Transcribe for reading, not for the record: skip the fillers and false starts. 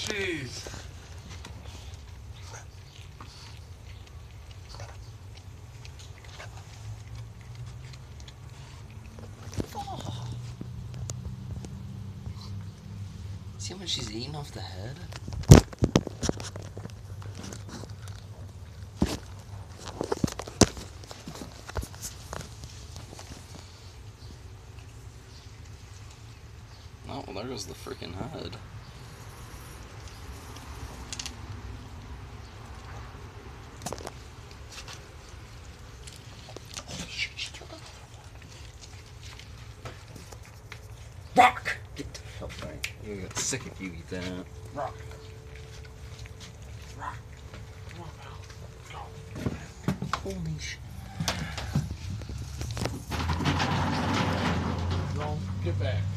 Jeez. See how much she's eating off the head? Oh, well, there goes the freaking head. Rock! Get the hell back. You're gonna get sick if you eat that. Rock. Rock. Come on, pal. Go. Holy shit. Go. Get back.